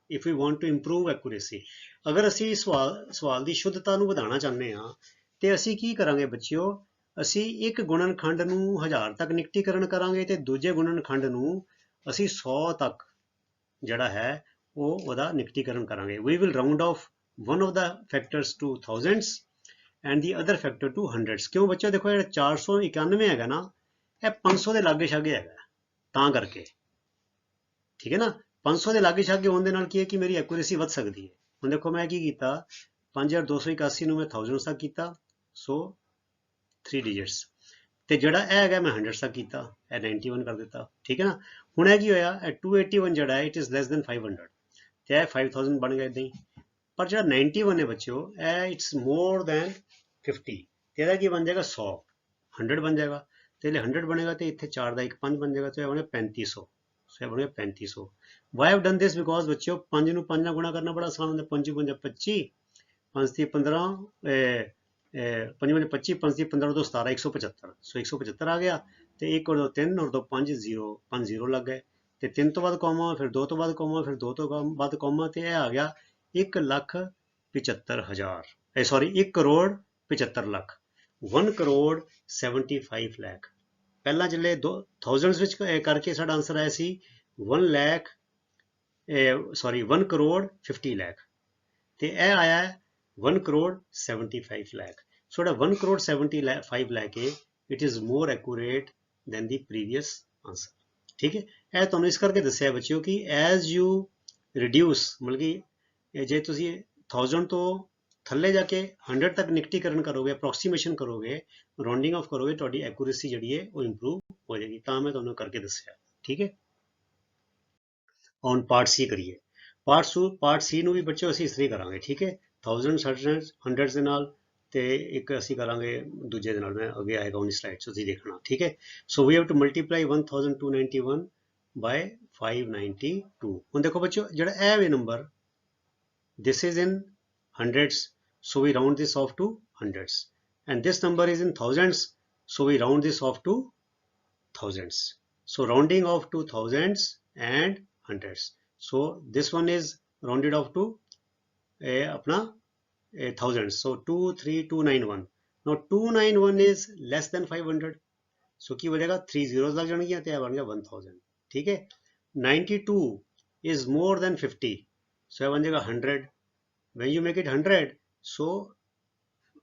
if we want to improve accuracy, अगर असी सवाल की शुद्धता ਨੂੰ ਵਧਾਉਣਾ ਚਾਹੁੰਦੇ ਹਾਂ ਤੇ ਅਸੀਂ ਕੀ ਕਰਾਂਗੇ ਬੱਚਿਓ, ਅਸੀਂ ਇੱਕ ਗੁਣਨਖੰਡ ਨੂੰ 1000 ਤੱਕ ਨਿਕਟੀਕਰਨ ਕਰਾਂਗੇ ਤੇ ਦੂਜੇ ਗੁਣਨਖੰਡ ਨੂੰ ਅਸੀਂ 100 ਤੱਕ ਜਿਹੜਾ ਹੈ ਉਹ ਉਹਦਾ ਨਿਕਟੀਕਰਨ ਕਰਾਂਗੇ। we will round off one of the factors to thousands and the other factor to hundreds। ਕਿਉਂ ਬੱਚਿਓ ਦੇਖੋ ਜਿਹੜਾ 491 ਹੈਗਾ ਨਾ, ਇਹ 500 ਦੇ ਲਾਗੇ ਛਾਗੇ ਹੈਗਾ, ਤਾਂ ਕਰਕੇ ਠੀਕ ਹੈ ਨਾ। 500 ਦੇ ਲਾਗੇ ਛਾਗੇ ਹੋਣ ਦੇ ਨਾਲ ਕੀ ਹੈ ਕਿ ਮੇਰੀ ਐਕੂਰੇਸੀ ਵੱਧ ਸਕਦੀ ਹੈ। ਹੁਣ ਦੇਖੋ ਮੈਂ ਕੀ ਕੀਤਾ, 5281 ਨੂੰ ਮੈਂ 1000 ਤੱਕ ਕੀਤਾ, ਸੋ 3 ਡਿਜਿਟਸ, ਤੇ ਜਿਹੜਾ ਇਹ ਹੈਗਾ ਮੈਂ 100 ਤੱਕ ਕੀਤਾ, ਇਹ 91 ਕਰ ਦਿੱਤਾ। ਠੀਕ ਹੈ ਨਾ। ਹੁਣ ਇਹ ਕੀ ਹੋਇਆ, ਇਹ 281 ਜਿਹੜਾ ਹੈ ਇਟ ਇਜ਼ ਲੈਸ ਦੈਨ 500 ਤੇ ਇਹ 5000 ਬਣ ਗਿਆ ਇਦਾਂ ਹੀ। ਪਰ ਜਿਹੜਾ 91 ਹੈ ਬੱਚਿਓ, ਇਹ ਇਟਸ ਮੋਰ ਦੈਨ 50 ਤੇ ਇਹਦਾ ਕੀ ਬਣ ਜਾਏਗਾ 100, 100 ਬਣ ਜਾਏਗਾ ਤੇ ਜੇ 100 ਬਣੇਗਾ ਤੇ ਇੱਥੇ 4 ਦਾ 1 5 ਬਣ ਜਾਏਗਾ ਤੇ ਇਹ ਬਣੇਗਾ 3500। ਸੋ ਇਹ ਬਣੇਗਾ 3500। Why have done this because ਬੱਚਿਓ 5 ਨੂੰ 5 ਨਾਲ ਗੁਣਾ ਕਰਨਾ ਬੜਾ ਆਸਾਨ ਹੁੰਦਾ। 5 5 25, 5 3 15, 5 5 25, 5 3 15 ਤੋਂ 17, 175। ਸੋ 175 ਆ ਗਿਆ ਤੇ 1 और 2 3 और 2 5 0, 5 0 ਲੱਗ ਗਏ ਤੇ 3 ਤੋਂ ਬਾਅਦ ਕੌਮਾ, ਫਿਰ 2 ਤੋਂ ਬਾਅਦ ਕੌਮਾ, ਫਿਰ 2 ਤੋਂ ਬਾਅਦ ਕੌਮਾ ਤੇ ਇਹ ਆ ਗਿਆ 1,75,000, ਸੌਰੀ 1 ਕਰੋੜ 75 ਲੱਖ, 1 ਕਰੋੜ 75 ਲੱਖ। ਪਹਿਲਾਂ ਜਿਹੜੇ 2000 ਵਿੱਚ ਕਰਕੇ ਸਾਡਾ ਆਨਸਰ ਆਇਆ ਸੀ 1 ਲੱਖ, ਸੌਰੀ 1 ਕਰੋੜ 50 ਲੱਖ ਤੇ ਇਹ ਆਇਆ 1 ਕਰੋੜ 75 ਲੱਖ। ਸੋ ਜਿਹੜਾ 1 ਕਰੋੜ 75 ਲੱਖ ਹੈ it is more accurate than the previous answer. ਠੀਕ ਹੈ, ਇਹ ਤੁਹਾਨੂੰ ਇਸ ਕਰਕੇ ਦੱਸਿਆ ਬੱਚਿਓ ਕਿ ਐਜ਼ ਯੂ ਰਿਡਿਊਸ, ਮਤਲਬ ਕਿ ਜੇ ਤੁਸੀਂ 1000 ਤੋਂ ਥੱਲੇ ਜਾ ਕੇ 100 ਤੱਕ ਨਿਕਟੀਕਰਨ ਕਰੋਗੇ, ਅਪਰੋਕਸੀਮੇਸ਼ਨ ਕਰੋਗੇ, ਰਾਉਂਡਿੰਗ ਆਫ ਕਰੋਗੇ, ਤੁਹਾਡੀ ਐਕੂਰੇਸੀ ਜਿਹੜੀ ਹੈ ਉਹ ਇੰਪਰੂਵ ਹੋ ਜਾਏਗੀ। ਤਾਂ ਮੈਂ ਤੁਹਾਨੂੰ ਕਰਕੇ ਦੱਸਿਆ। ਠੀਕ ਹੈ, ਹੁਣ ਪਾਰਟ ਸੀ ਕਰੀਏ। ਪਾਰਟ ਸੀ ਨੂੰ ਵੀ ਬੱਚਿਓ ਅਸੀਂ ਇਸ ਤਰ੍ਹਾਂ ਕਰਾਂਗੇ। ਠੀਕ ਹੈ, 1000 100 ਦੇ ਨਾਲ ਤੇ ਇੱਕ ਅਸੀਂ ਕਰਾਂਗੇ ਦੂਜੇ ਦੇ ਨਾਲ, ਮੈਂ ਅੱਗੇ ਆਏਗਾ ਉਹਨੀ ਸਲਾਈਡ ਤੁਸੀਂ ਦੇਖਣਾ। ਠੀਕ ਹੈ, so we have to multiply 1291 by 592। ਹੁਣ ਦੇਖੋ ਬੱਚਿਓ ਜਿਹੜਾ ਇਹ ਵੇ number, this is in hundreds, so we round this off to hundreds, and this number is in thousands, so we round this off to thousands. So rounding off to thousands and hundreds, so this one is rounded off to apna thousands, so 23291। now 291 is less than 500, so ਕੀ ਹੋ ਜਾਏਗਾ 3 zeros ਲੱਗ ਜਾਣਗੀਆਂ ਤੇ ਇਹ ਬਣ ਗਿਆ 1000। ਠੀਕ ਹੈ, 92 is more than 50, so ਇਹ ਬਣ ਜਾਏਗਾ 100। when you make it 100, so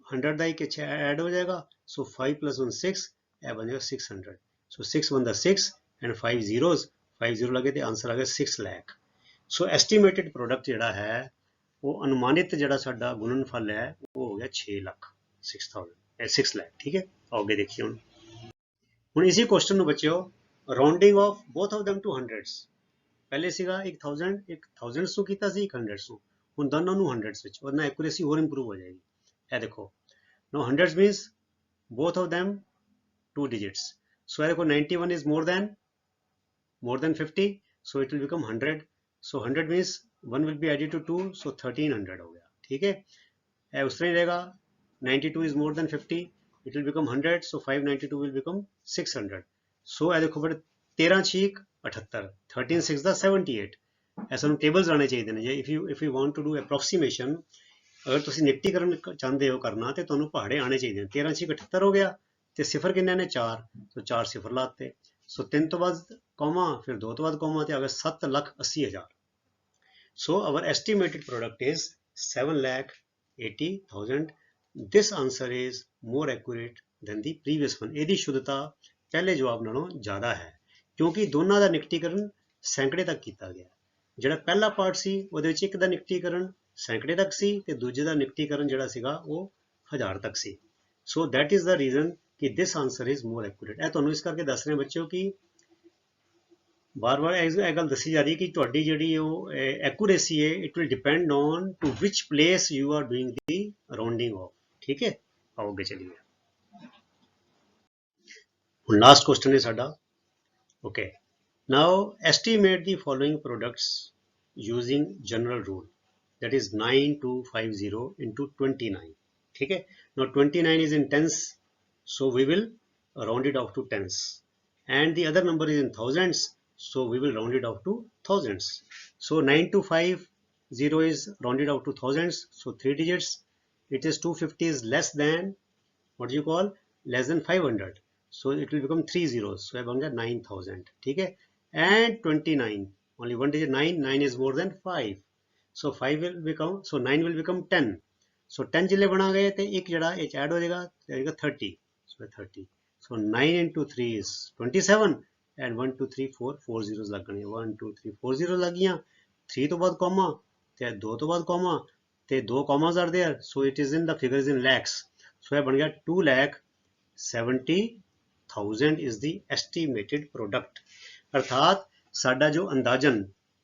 100 ਦਾ ਇੱਕ ਐਡ ਹੋ ਜਾਏਗਾ, so 5 plus 1 6, ਇਹ ਬਣ ਜਾਏਗਾ 600। so 6 ਬਣਦਾ 6 and 5 zeros, 5 0 ਲੱਗੇ ਤੇ ਆਨਸਰ ਆ ਗਿਆ 6 ਲੱਖ। ਸੋ ਐਸਟੀਮੇਟਡ ਪ੍ਰੋਡਕਟ ਜਿਹੜਾ ਹੈ ਉਹ ਅਨੁਮਾਨਿਤ ਜਿਹੜਾ ਸਾਡਾ ਗੁਣਨਫਲ ਹੈ ਉਹ ਹੋ ਗਿਆ 6 ਲੱਖ, 6 ਲੱਖ। ਠੀਕ ਹੈ, ਅੱਗੇ ਦੇਖੀਏ ਹੁਣ ਇਸੇ ਕੁਐਸਚਨ ਨੂੰ ਬੱਚਿਓ rounding off both of them to hundreds, ਪਹਿਲੇ ਸੀਗਾ 1000 ਇੱਕ thousands ਤੋਂ ਕੀਤਾ ਸੀ, ਇੱਕ hundreds ਤੋਂ, ਹੁਣ ਦੋਨਾਂ ਨੂੰ hundreds ਵਿੱਚ, ਉਹਦੇ ਨਾਲ ਐਕੂਰੇਸੀ ਹੋਰ ਇੰਪਰੂਵ ਹੋ ਜਾਏਗੀ। ਇਹ ਦੇਖੋ now hundreds means both of them 2 digits, so ਇਹ ਦੇਖੋ 91 is more than 50, so it will become 100, so 100 means 1 will be added to 2, so 1300 ਹੋ ਗਿਆ। ਠੀਕ ਹੈ, ਇਹ ਉਸ ਤਰ੍ਹਾਂ ਹੀ रहेगा, 92 is more than 50, it will become 100, so 592 will become 600। so ਇਹ ਦੇਖੋ ਬੜੇ 13 6 78, 13 6 ਦਾ 78। ਇਹ ਸਾਨੂੰ ਟੇਬਲਸ ਆਉਣੇ ਚਾਹੀਦੇ ਨੇ ਜੇ if you want to do approximation, ਅਗਰ ਤੁਸੀਂ ਨਿਕਟੀਕਰਨ ਚਾਹੁੰਦੇ ਹੋ ਕਰਨਾ ਤੇ ਤੁਹਾਨੂੰ ਪਹਾੜੇ ਆਣੇ ਚਾਹੀਦੇ ਨੇ। 13 6 78 ਹੋ ਗਿਆ ਤੇ ਸਿਫਰ ਕਿੰਨੇ ਨੇ 4, ਸੋ 4 ਸਿਫਰ ਲਾਤੇ, ਸੋ 3 ਤੋਂ ਬਾਅਦ ਕੌਮਾ, ਫਿਰ 2 ਤੋਂ ਬਾਅਦ ਕੌਮਾ ਤੇ ਆ ਗਿਆ 7,80,000। so our estimated product is 7,80,000। this answer is more accurate than the previous one। ਇਹਦੀ ਸ਼ੁੱਧਤਾ ਪਹਿਲੇ ਜਵਾਬ ਨਾਲੋਂ ਜ਼ਿਆਦਾ ਹੈ ਕਿਉਂਕਿ ਦੋਨਾਂ ਦਾ ਨਿਕਟੀਕਰਨ ਸੈਂਕੜੇ ਤੱਕ ਕੀਤਾ ਗਿਆ। ਜਿਹੜਾ ਪਹਿਲਾ ਪਾਰਟ ਸੀ ਉਹਦੇ ਵਿੱਚ ਇੱਕ ਦਾ ਨਿਕਟੀਕਰਨ ਸੈਂਕੜੇ ਤੱਕ ਸੀ ਤੇ ਦੂਜੇ ਦਾ ਨਿਕਟੀਕਰਨ ਜਿਹੜਾ ਸੀਗਾ ਉਹ 1000 ਤੱਕ ਸੀ। ਸੋ that is the reason ਕਿ this answer is more accurate। ਇਹ ਤੁਹਾਨੂੰ ਇਸ ਕਰਕੇ ਦੱਸ ਰਹੇ ਬੱਚਿਓ ਕਿ ਬਾਰ-ਬਾਰ ਇਹ ਗੱਲ ਦੱਸੀ ਜਾ ਰਹੀ ਕਿ ਤੁਹਾਡੀ ਜਿਹੜੀ ਉਹ ਐਕੂਰੇਸੀ ਹੈ it will depend on to which place you are doing the rounding off. ਠੀਕ ਹੈ, ਆਓ ਅੱਗੇ ਚਲੀਏ। ਹੁਣ ਲਾਸਟ ਕੁਐਸਚਨ ਹੈ ਸਾਡਾ। Okay, now estimate the following products using general rule. that is 9250 into 29. ठीक है, now 29 is in tens, so we will round it off to tens, and the other number is in thousands, so we will round it off to thousands. So 9250 is rounded out to thousands, so 3 digits. It is 250 is less than, what do you call, less than 500, so it will become 3 zeros, so I bन गया 9000. ठीक है, and 29, only one digit 9, 9 is more than 5, so 5 will become, so 9 will become 10, so 10 जिले बना गए तो एक जड़ा एक ऐड हो जाएगा 30, so 30, so 9 into 3 is 27, and 1 2 3 4 4 zeros लग गए, 1 2 3 4 zeros लग गया, 3 तो बाद कॉमा ते 2 तो बाद कॉमा ते 2 commas are there, so it is in the figure is in lakhs, so यह बन गया 2,70,000 is the estimated product. अर्थात साडा जो अंदाजन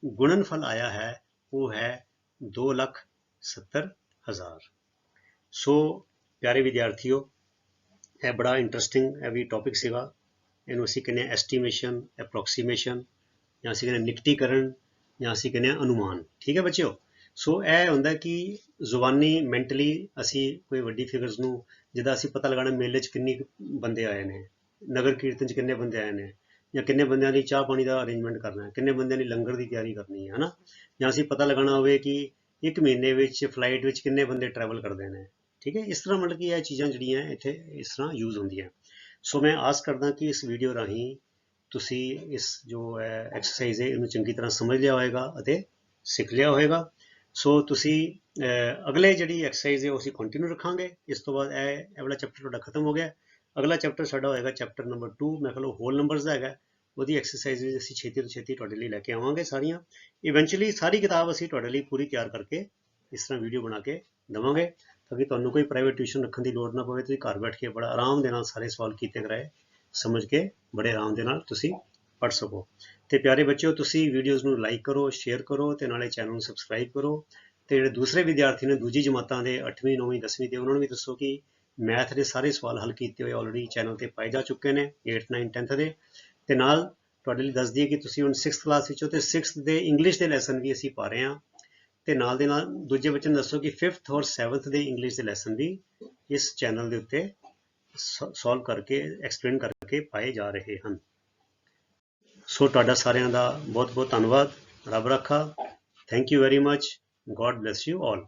गुणनफल आया है वो है 2,70,000. सो प्यारे विद्यार्थियों, यह बड़ा इंटरस्टिंग है भी टॉपिक सीगा, ਇਹਨੂੰ ਅਸੀਂ ਕਹਿੰਦੇ ਹਾਂ ਐਸਟੀਮੇਸ਼ਨ, ਅਪਰੋਕਸੀਮੇਸ਼ਨ, ਜਾਂ ਅਸੀਂ ਕਹਿੰਦੇ ਨਿਕਟੀਕਰਨ, ਜਾਂ ਅਸੀਂ ਕਹਿੰਦੇ ਹਾਂ ਅਨੁਮਾਨ. ਠੀਕ ਹੈ ਬੱਚਿਓ, ਸੋ ਇਹ ਹੁੰਦਾ ਕਿ ਜ਼ੁਬਾਨੀ ਮੈਂਟਲੀ ਅਸੀਂ ਕੋਈ ਵੱਡੀ ਫਿਗਰਸ ਨੂੰ, ਜਿੱਦਾਂ ਅਸੀਂ ਪਤਾ ਲਗਾਉਣਾ ਮੇਲੇ 'ਚ ਕਿੰਨੇ ਬੰਦੇ ਆਏ ਨੇ, ਨਗਰ ਕੀਰਤਨ 'ਚ ਕਿੰਨੇ ਬੰਦੇ ਆਏ ਨੇ, ਜਾਂ ਕਿੰਨੇ ਬੰਦਿਆਂ ਦੀ ਚਾਹ ਪਾਣੀ ਦਾ ਅਰੇਂਜਮੈਂਟ ਕਰਨਾ ਹੈ, ਕਿੰਨੇ ਬੰਦਿਆਂ ਦੀ ਲੰਗਰ ਦੀ ਤਿਆਰੀ ਕਰਨੀ ਹੈ ਨਾ, ਜਾਂ ਅਸੀਂ ਪਤਾ ਲਗਾਉਣਾ ਹੋਵੇ ਕਿ ਇੱਕ ਮਹੀਨੇ ਵਿੱਚ ਫਲਾਈਟ ਵਿੱਚ ਕਿੰਨੇ ਬੰਦੇ ਟਰੈਵਲ ਕਰਦੇ ਨੇ. ਠੀਕ ਹੈ, ਇਸ ਤਰ੍ਹਾਂ ਮਤਲਬ ਕਿ ਇਹ ਚੀਜ਼ਾਂ ਜਿਹੜੀਆਂ ਇੱਥੇ ਇਸ ਤਰ੍ਹਾਂ ਯੂਜ਼ ਹੁੰਦੀਆਂ. ਸੋ ਮੈਂ ਆਸ ਕਰਦਾ ਕਿ ਇਸ ਵੀਡੀਓ ਰਾਹੀਂ ਤੁਸੀਂ ਇਸ ਜੋ ਐਕਸਰਸਾਈਜ਼ ਹੈ ਇਹਨੂੰ ਚੰਗੀ ਤਰ੍ਹਾਂ ਸਮਝ ਲਿਆ ਹੋਏਗਾ ਅਤੇ ਸਿੱਖ ਲਿਆ ਹੋਏਗਾ. ਸੋ ਤੁਸੀਂ ਅਗਲੇ ਜਿਹੜੀ ਐਕਸਰਸਾਈਜ਼ ਹੈ ਉਹ ਅਸੀਂ ਕੰਟੀਨਿਊ ਰੱਖਾਂਗੇ. ਇਸ ਤੋਂ ਬਾਅਦ ਇਹ ਵਾਲਾ ਚੈਪਟਰ ਤੁਹਾਡਾ ਖਤਮ ਹੋ ਗਿਆ. ਅਗਲਾ ਚੈਪਟਰ ਸਾਡਾ ਹੋਏਗਾ ਚੈਪਟਰ ਨੰਬਰ 2, ਮੈਂ ਖਲੋ ਹੋਲ ਨੰਬਰਸ ਦਾ ਹੈਗਾ. ਉਹਦੀ ਐਕਸਰਸਾਈਜ਼ ਵੀ ਅਸੀਂ ਛੇਤੀ ਤੋਂ ਛੇਤੀ ਤੁਹਾਡੇ ਲਈ ਲੈ ਕੇ ਆਵਾਂਗੇ ਸਾਰੀਆਂ. ਇਵੈਂਚੁਅਲੀ ਸਾਰੀ ਕਿਤਾਬ ਅਸੀਂ ਤੁਹਾਡੇ ਲਈ ਪੂਰੀ ਤਿਆਰ ਕਰਕੇ ਇਸ ਤਰ੍ਹਾਂ ਵੀਡੀਓ ਬਣਾ ਕੇ ਦੇਵਾਂਗੇ, ਤਾਂ ਕਿ ਤੁਹਾਨੂੰ ਕੋਈ ਪ੍ਰਾਈਵੇਟ ਟਿਊਸ਼ਨ ਰੱਖਣ ਦੀ ਲੋੜ ਨਾ ਪਵੇ. ਤੁਸੀਂ ਘਰ ਬੈਠ ਕੇ ਬੜਾ ਆਰਾਮ ਦੇ ਨਾਲ ਸਾਰੇ ਸਵਾਲ ਕੀਤੇ ਕਰਾਏ ਸਮਝ ਕੇ ਬੜੇ ਆਰਾਮ ਦੇ ਨਾਲ ਤੁਸੀਂ ਪੜ੍ਹ ਸਕੋ. ਤੇ ਪਿਆਰੇ ਬੱਚਿਓ, ਤੁਸੀਂ ਵੀਡੀਓਜ਼ ਨੂੰ ਲਾਈਕ ਕਰੋ, ਸ਼ੇਅਰ ਕਰੋ ਤੇ ਨਾਲੇ ਚੈਨਲ ਨੂੰ ਸਬਸਕ੍ਰਾਈਬ ਕਰੋ. ਤੇ ਜਿਹੜੇ ਦੂਸਰੇ ਵਿਦਿਆਰਥੀ ਨੇ ਦੂਜੀ ਜਮਾਤਾਂ ਦੇ 8ਵੀਂ 9ਵੀਂ 10ਵੀਂ ਦੇ, ਉਹਨਾਂ ਨੂੰ ਵੀ ਦੱਸੋ ਕਿ ਮੈਥ ਦੇ ਸਾਰੇ ਸਵਾਲ ਹੱਲ ਕੀਤੇ ਹੋਏ ਆਲਰੇਡੀ ਚੈਨਲ ਤੇ ਪਾਏ ਜਾ ਚੁੱਕੇ ਨੇ 8th 9th 10th ਦੇ. ਤੇ ਨਾਲ ਤੁਹਾਡੇ ਲਈ ਦੱਸ ਦਈਏ ਕਿ ਤੁਸੀਂ ਹੁਣ 6th ਕਲਾਸ ਵਿੱਚੋਂ ਤੇ 6th ਦੇ ਇੰਗਲਿਸ਼ ਦੇ ਲੈਸਨ ਵੀ ਅਸੀਂ ਪਾ ਰਹੇ ਹਾਂ. ਤੇ ਨਾਲ ਦੇ ਨਾਲ ਦੂਜੇ ਬੱਚੇ ਨੂੰ ਦੱਸੋ ਕਿ 5th ਔਰ 7th ਦੇ ਇੰਗਲਿਸ਼ ਦੇ ਲੈਸਨ ਵੀ ਇਸ ਚੈਨਲ ਦੇ ਉੱਤੇ ਸੋਲਵ ਕਰਕੇ ਐਕਸਪਲੇਨ ਕਰਕੇ ਪਾਏ ਜਾ ਰਹੇ ਹਨ. ਸੋ ਤੁਹਾਡਾ ਸਾਰਿਆਂ ਦਾ ਬਹੁਤ ਬਹੁਤ ਧੰਨਵਾਦ. ਰੱਬ ਰੱਖਾ. Thank you very much. God bless you all.